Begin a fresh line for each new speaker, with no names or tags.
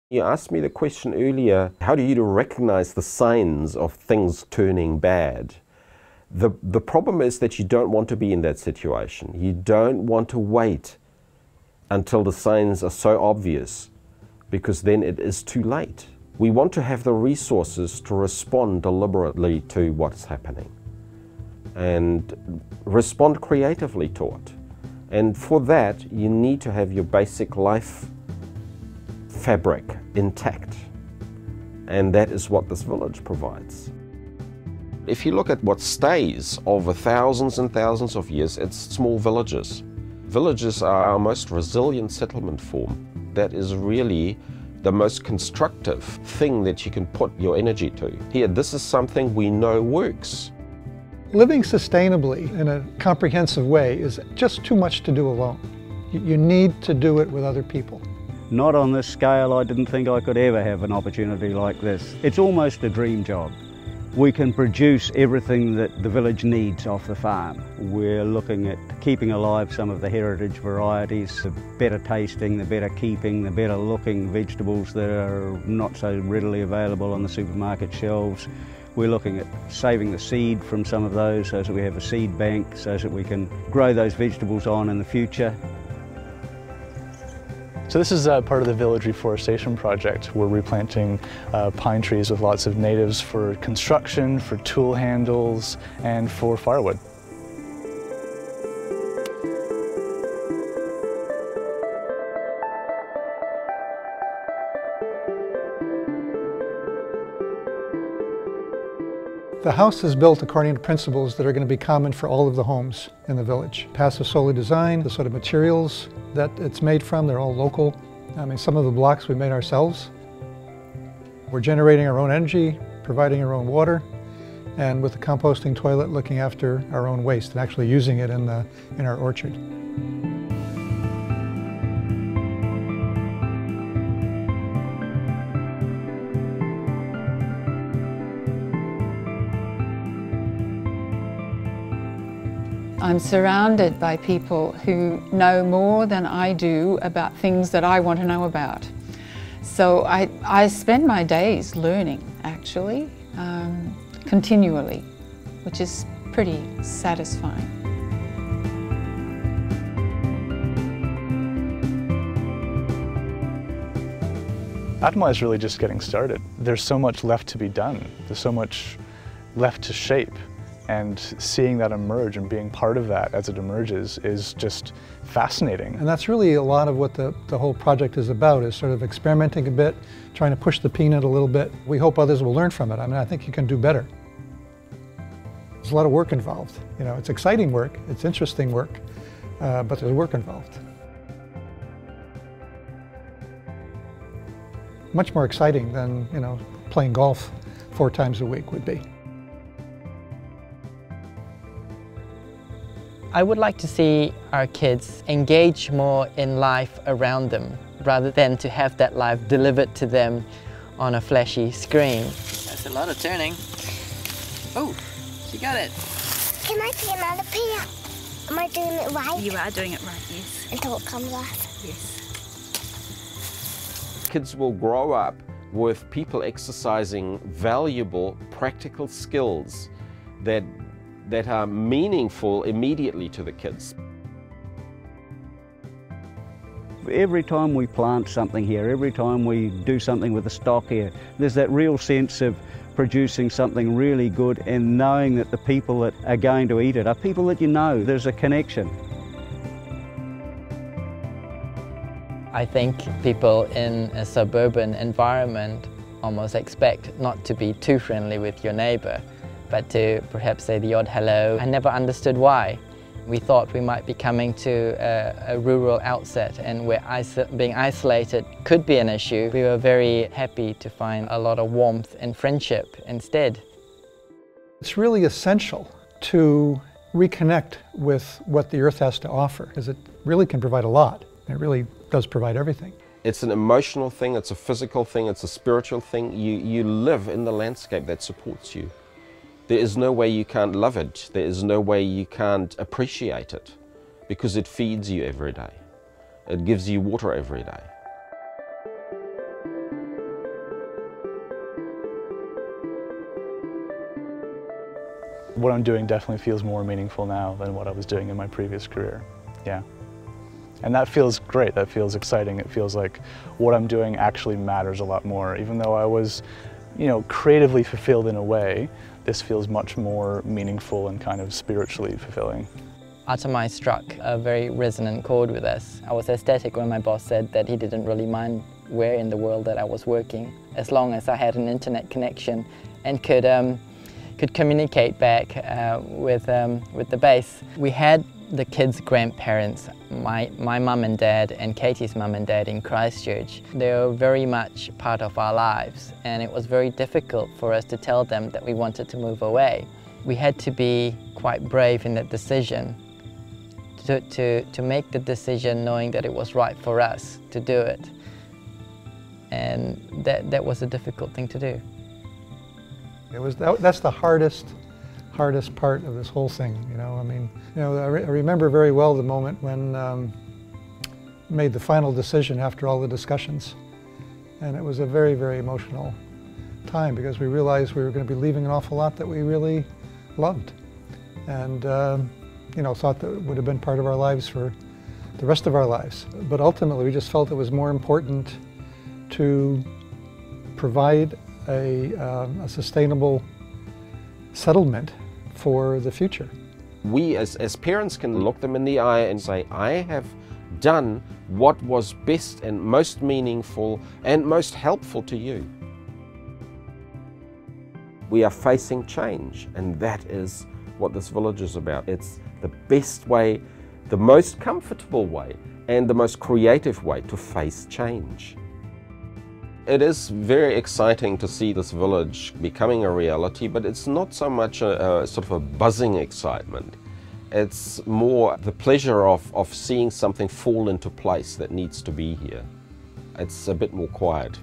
You asked me the question earlier, how do you recognize the signs of things turning bad? The problem is that you don't want to be in that situation. You don't want to wait until the signs are so obvious, because then it is too late. We want to have the resources to respond deliberately to what's happening and respond creatively to it. And for that, you need to have your basic life fabric intact. And that is what this village provides. If you look at what stays over thousands and thousands of years, it's small villages. Villages are our most resilient settlement form. That is really the most constructive thing that you can put your energy to. Here, this is something we know works.
Living sustainably in a comprehensive way is just too much to do alone. You need to do it with other people.
Not on this scale. I didn't think I could ever have an opportunity like this. It's almost a dream job. We can produce everything that the village needs off the farm. We're looking at keeping alive some of the heritage varieties, the better tasting, the better keeping, the better looking vegetables that are not so readily available on the supermarket shelves. We're looking at saving the seed from some of those so that we have a seed bank so that we can grow those vegetables on in the future.
So this is part of the village reforestation project. We're replanting pine trees with lots of natives for construction, for tool handles, and for firewood.
The house is built according to principles that are going to be common for all of the homes in the village. Passive solar design, the sort of materials that it's made from, they're all local. I mean, some of the blocks we made ourselves. We're generating our own energy, providing our own water, and with the composting toilet, looking after our own waste and actually using it in our orchard.
I'm surrounded by people who know more than I do about things that I want to know about. So I spend my days learning, actually, continually, which is pretty satisfying.
Atamai is really just getting started. There's so much left to be done. There's so much left to shape. And seeing that emerge and being part of that as it emerges is just fascinating.
And that's really a lot of what the whole project is about, is sort of experimenting a bit, trying to push the peanut a little bit. We hope others will learn from it. I mean, I think you can do better. There's a lot of work involved. You know, it's exciting work, it's interesting work, but there's work involved. Much more exciting than, you know, playing golf 4 times a week would be.
I would like to see our kids engage more in life around them, rather than to have that life delivered to them on a flashy screen.
That's a lot of turning. Oh, she got it.
Can I see another pear? Am I doing it right?
You are doing it right, yes.
Until it comes off?
Yes.
Kids will grow up with people exercising valuable, practical skills that are meaningful immediately to the kids.
Every time we plant something here, every time we do something with the stock here, there's that real sense of producing something really good and knowing that the people that are going to eat it are people that you know. There's a connection.
I think people in a suburban environment almost expect not to be too friendly with your neighbour, but to perhaps say the odd hello. I never understood why. We thought we might be coming to a rural outset, and where being isolated could be an issue. We were very happy to find a lot of warmth and friendship instead.
It's really essential to reconnect with what the earth has to offer, because it really can provide a lot. It really does provide everything.
It's an emotional thing, it's a physical thing, it's a spiritual thing. You live in the landscape that supports you. There is no way you can't love it. There is no way you can't appreciate it, because it feeds you every day. It gives you water every day.
What I'm doing definitely feels more meaningful now than what I was doing in my previous career. Yeah. And that feels great, that feels exciting. It feels like what I'm doing actually matters a lot more. Even though I was, creatively fulfilled in a way, this feels much more meaningful and kind of spiritually fulfilling.
Atamai struck a very resonant chord with us. I was ecstatic when my boss said that he didn't really mind where in the world that I was working, as long as I had an internet connection and could communicate back with the base. We had the kids' grandparents, my mum and dad and Katie's mum and dad in Christchurch. They were very much part of our lives, and it was very difficult for us to tell them that we wanted to move away. We had to be quite brave in that decision, to make the decision knowing that it was right for us to do it. And that was a difficult thing to do.
That's the hardest part of this whole thing, I remember very well the moment when made the final decision after all the discussions. And it was a very, very emotional time because we realized we were going to be leaving an awful lot that we really loved. And, thought that it would have been part of our lives for the rest of our lives. But ultimately, we just felt it was more important to provide a sustainable settlement for the future.
We as parents can look them in the eye and say, I have done what was best and most meaningful and most helpful to you. We are facing change, and that is what this village is about. It's the best way, the most comfortable way, and the most creative way to face change. It is very exciting to see this village becoming a reality, but it's not so much a sort of a buzzing excitement. It's more the pleasure of seeing something fall into place that needs to be here. It's a bit more quiet.